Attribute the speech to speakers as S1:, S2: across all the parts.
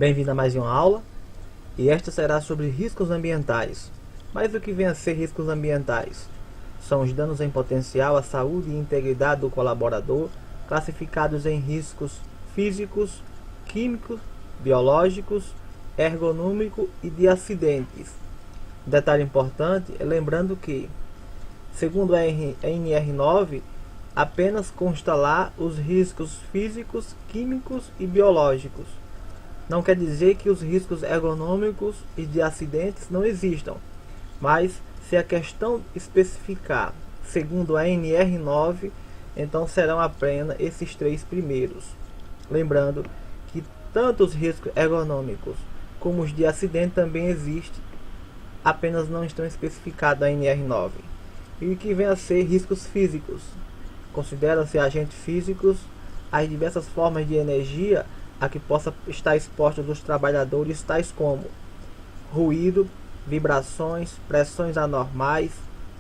S1: Bem-vindo a mais uma aula, e esta será sobre riscos ambientais. Mas o que vem a ser riscos ambientais? São os danos em potencial à saúde e integridade do colaborador, classificados em riscos físicos, químicos, biológicos, ergonômicos e de acidentes. Detalhe importante é lembrando que, segundo a NR9, apenas consta lá os riscos físicos, químicos e biológicos. Não quer dizer que os riscos ergonômicos e de acidentes não existam, mas se a questão especificar segundo a NR9, então serão apenas esses três primeiros. Lembrando que tanto os riscos ergonômicos como os de acidente também existem, apenas não estão especificados na NR9. E o que vem a ser riscos físicos? Consideram-se agentes físicos as diversas formas de energia a que possa estar expostos os trabalhadores, tais como ruído, vibrações, pressões anormais,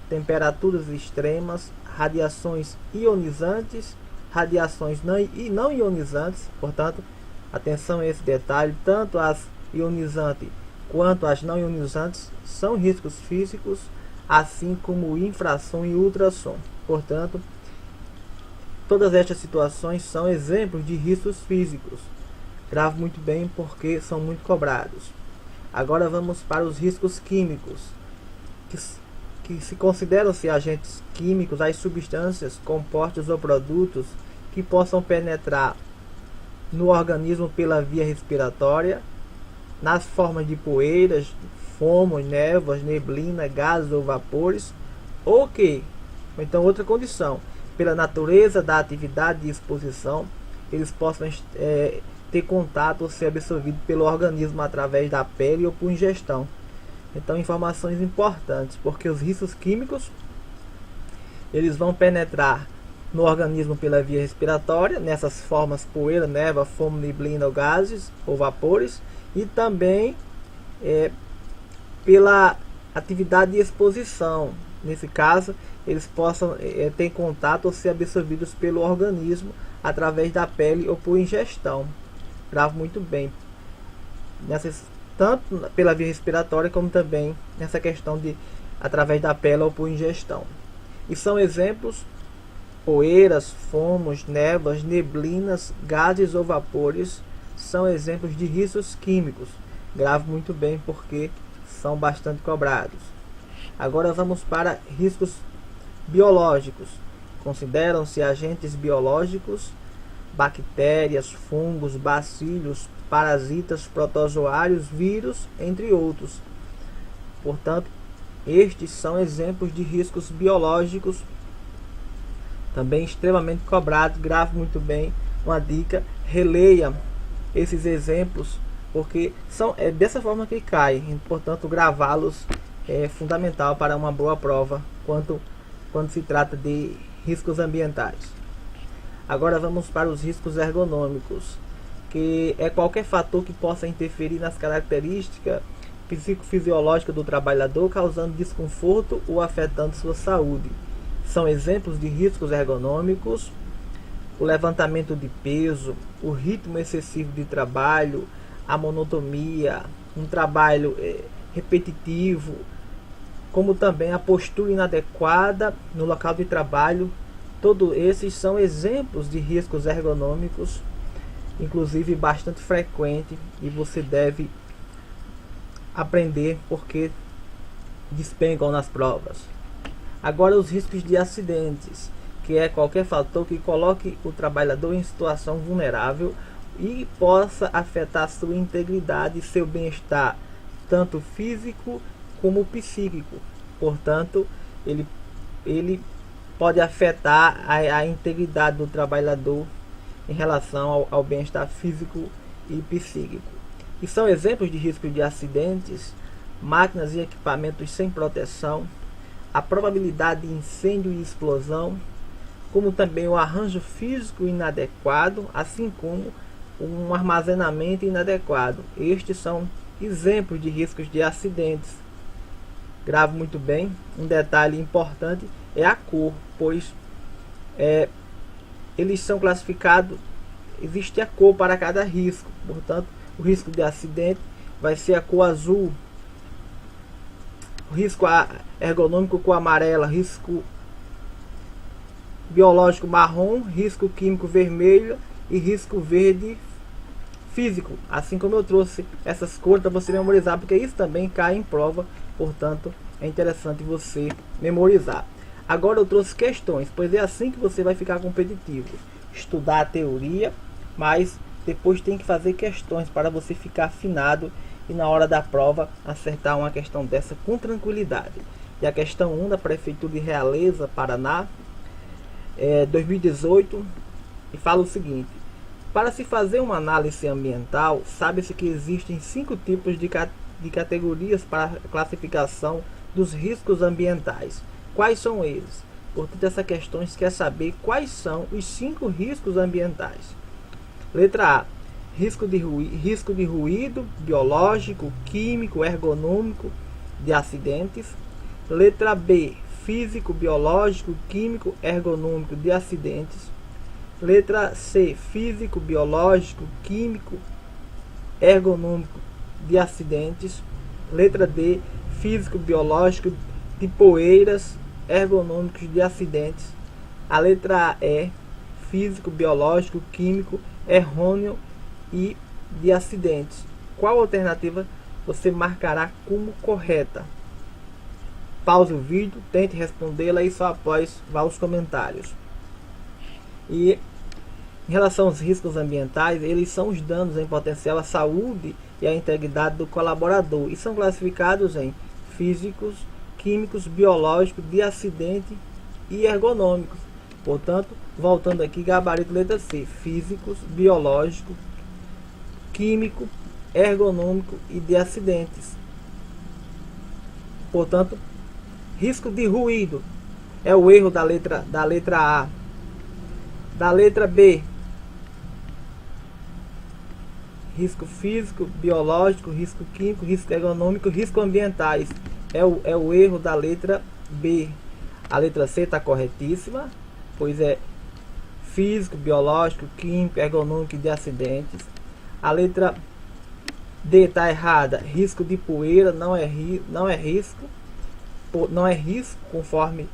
S1: temperaturas extremas, radiações ionizantes, radiações não ionizantes. Portanto, atenção a esse detalhe, tanto as ionizantes quanto as não ionizantes são riscos físicos, assim como infração e ultrassom. Portanto, todas estas situações são exemplos de riscos físicos. Grave muito bem porque são muito cobrados. Agora vamos para os riscos químicos, que se consideram-se agentes químicos as substâncias, compostos ou produtos que possam penetrar no organismo pela via respiratória, nas formas de poeiras, fumos, névoas, neblina, gases ou vapores, ou então outra condição, pela natureza da atividade de exposição, eles possam ter contato ou ser absorvido pelo organismo através da pele ou por ingestão. Então, informações importantes, porque os riscos químicos eles vão penetrar no organismo pela via respiratória, nessas formas poeira, névoa, fumo, neblina ou gases ou vapores, e também pela atividade de exposição. Nesse caso, eles possam ter contato ou ser absorvidos pelo organismo através da pele ou por ingestão. Grave muito bem, tanto pela via respiratória como também nessa questão de através da pele ou por ingestão. E são exemplos: poeiras, fumos, névoas, neblinas, gases ou vapores são exemplos de riscos químicos. Grave muito bem porque são bastante cobrados. Agora vamos para riscos biológicos. Consideram-se agentes biológicos bactérias, fungos, bacilos, parasitas, protozoários, vírus, entre outros. Portanto, estes são exemplos de riscos biológicos também extremamente cobrados. Grave muito bem uma dica: releia esses exemplos, porque são dessa forma que cai. Portanto, gravá-los é fundamental para uma boa prova quando se trata de riscos ambientais. Agora vamos para os riscos ergonômicos, que é qualquer fator que possa interferir nas características psicofisiológicas do trabalhador, causando desconforto ou afetando sua saúde. São exemplos de riscos ergonômicos: o levantamento de peso, o ritmo excessivo de trabalho, a monotonia, um trabalho repetitivo, como também a postura inadequada no local de trabalho. Todos esses são exemplos de riscos ergonômicos, inclusive bastante frequente, e você deve aprender porque despencam nas provas. Agora, os riscos de acidentes, que é qualquer fator que coloque o trabalhador em situação vulnerável e possa afetar sua integridade e seu bem-estar, tanto físico como psíquico. Portanto, ele pode afetar a integridade do trabalhador em relação ao bem-estar físico e psíquico. E são exemplos de riscos de acidentes: máquinas e equipamentos sem proteção, a probabilidade de incêndio e explosão, como também o arranjo físico inadequado, assim como um armazenamento inadequado. Estes são exemplos de riscos de acidentes. Grave muito bem, um detalhe importante é a cor, pois eles são classificados, existe a cor para cada risco. Portanto, O risco de acidente vai ser a cor azul. O risco ergonômico, cor amarela. Risco biológico, marrom. Risco químico, vermelho. E risco verde, físico. Assim como eu trouxe essas cores para você memorizar, porque isso também cai em prova. Portanto, é interessante você memorizar. Agora eu trouxe questões, pois é assim que você vai ficar competitivo. Estudar a teoria, mas depois tem que fazer questões para você ficar afinado e na hora da prova acertar uma questão dessa com tranquilidade. E a questão 1 da Prefeitura de Realeza, Paraná, 2018, e fala o seguinte: para se fazer uma análise ambiental, sabe-se que existem 5 tipos de categorias para a classificação dos riscos ambientais. Quais são eles? Portanto, essa questão quer saber quais são os 5 riscos ambientais. Letra A: risco de ruído biológico, químico, ergonômico de acidentes. Letra B: físico, biológico, químico, ergonômico de acidentes. Letra C: físico, biológico, químico, ergonômico de acidentes. Letra D: físico, biológico de poeiras, ergonômicos de acidentes. A letra A é físico, biológico, químico, errôneo e de acidentes. Qual alternativa você marcará como correta? Pause o vídeo, tente respondê-la e só após vá aos comentários. E em relação aos riscos ambientais, eles são os danos em potencial à saúde e à integridade do colaborador e são classificados em físicos, químicos, biológicos, de acidente e ergonômicos. Portanto, voltando aqui, gabarito letra C: físicos, biológico, químico, ergonômico e de acidentes. Portanto, risco de ruído é o erro da letra A. Da letra B: risco físico, biológico, risco químico, risco ergonômico, risco ambientais. É o erro da letra B. A letra C está corretíssima, pois é físico, biológico, químico, ergonômico e de acidentes. A letra D está errada. Risco de poeira não é risco conforme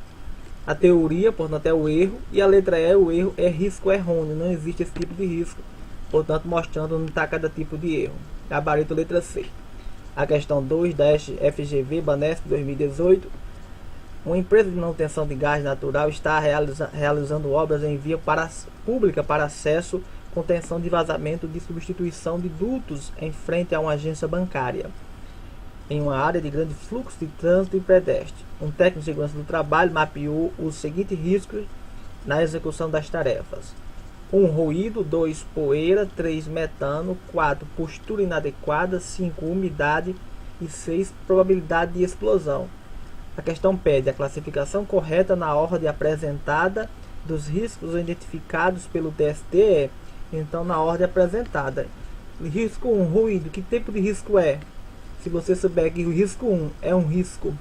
S1: a teoria, portanto é o erro. E a letra E, o erro é risco errôneo, não existe esse tipo de risco, portanto mostrando onde está cada tipo de erro. Gabarito letra C. A questão 2 da FGV Banesp 2018: uma empresa de manutenção de gás natural está realizando obras em via pública para acesso, contenção de vazamento de substituição de dutos em frente a uma agência bancária, em uma área de grande fluxo de trânsito e pedestre. Um técnico de segurança do trabalho mapeou os seguintes riscos na execução das tarefas: 1. Ruído. 2. Poeira. 3. Metano. 4. Postura inadequada. 5. Umidade. E 6. Probabilidade de explosão. A questão pede a classificação correta na ordem apresentada dos riscos identificados pelo TST. Então, na ordem apresentada. Risco 1. Ruído. Que tipo de risco é? Se você souber que o risco 1 é um risco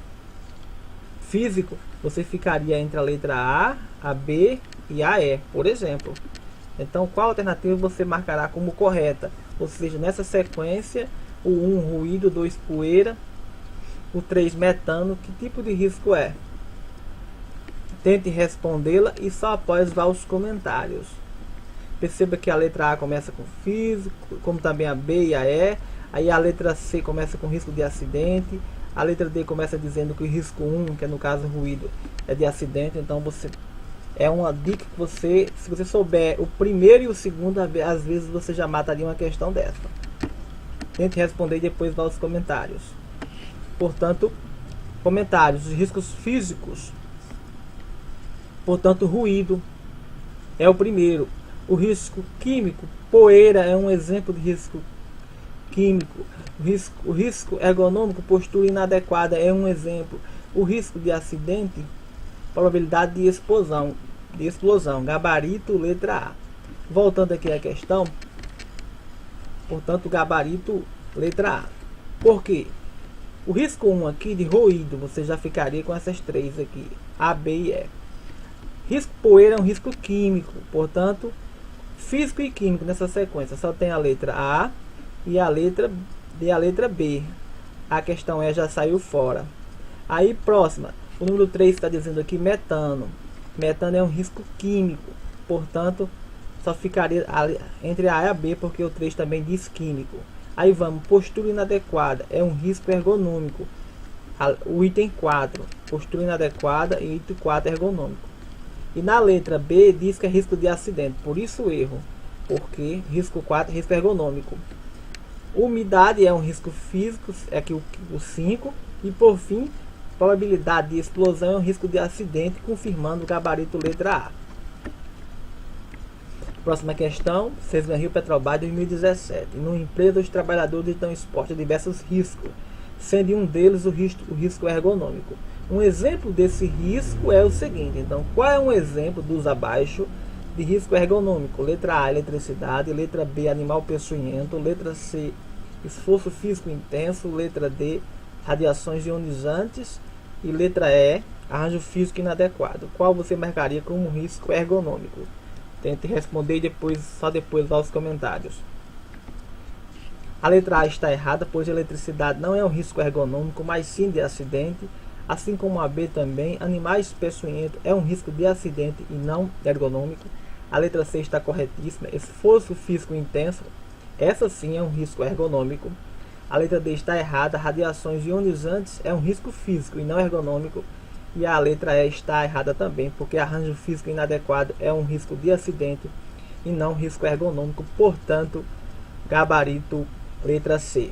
S1: físico, você ficaria entre a letra A, a B e a E, por exemplo. Então, qual alternativa você marcará como correta? Ou seja, nessa sequência, o 1, ruído, 2, poeira, o 3, metano, que tipo de risco é? Tente respondê-la e só após vá aos comentários. Perceba que a letra A começa com físico, como também a B e a E. Aí a letra C começa com risco de acidente. A letra D começa dizendo que o risco 1, que é no caso ruído, é de acidente. Então você... é uma dica que você, se você souber o primeiro e o segundo, às vezes você já mataria uma questão dessa. Tente responder e depois vá aos comentários. Portanto, comentários: os riscos físicos. Portanto, ruído é o primeiro. O risco químico, poeira é um exemplo de risco químico. O risco ergonômico, postura inadequada, é um exemplo. O risco de acidente, probabilidade de explosão. Gabarito letra A. Voltando aqui à questão, portanto, gabarito letra A. Por quê? O risco 1 aqui de ruído, você já ficaria com essas três aqui, A, B e E. Risco poeira é um risco químico, portanto, físico e químico nessa sequência. Só tem a letra A, E a letra B. A questão E já saiu fora. Aí próxima, o número 3 está dizendo aqui metano. Metano é um risco químico, portanto só ficaria entre a e a B, porque o 3 também diz químico. Aí vamos, postura inadequada é um risco ergonômico. O item 4, postura inadequada, e item 4 ergonômico. E na letra B diz que é risco de acidente, por isso erro, porque risco 4 é risco ergonômico. Umidade é um risco físico, é aqui o 5. E por fim, probabilidade de explosão é um risco de acidente, confirmando o gabarito letra A. Próxima questão, Cesma Rio Petrobras 2017. No emprego, os trabalhadores estão expostos a diversos riscos, sendo um deles o risco ergonômico. Um exemplo desse risco é o seguinte, então, qual é um exemplo dos abaixo de risco ergonômico? Letra A, eletricidade. Letra B, animal peçonhento. Letra C, esforço físico intenso. Letra D, radiações ionizantes. E letra E, arranjo físico inadequado. Qual você marcaria como risco ergonômico? Tente responder só depois aos comentários. A letra A está errada, pois a eletricidade não é um risco ergonômico, mas sim de acidente. Assim como a B também, animais peçonhentos é um risco de acidente e não ergonômico. A letra C está corretíssima, esforço físico intenso, essa sim é um risco ergonômico. A letra D está errada, radiações ionizantes é um risco físico e não ergonômico. E a letra E está errada também, porque arranjo físico inadequado é um risco de acidente e não risco ergonômico, portanto, gabarito letra C.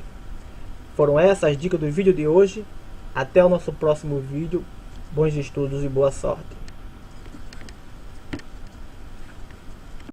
S1: Foram essas as dicas do vídeo de hoje. Até o nosso próximo vídeo. Bons estudos e boa sorte.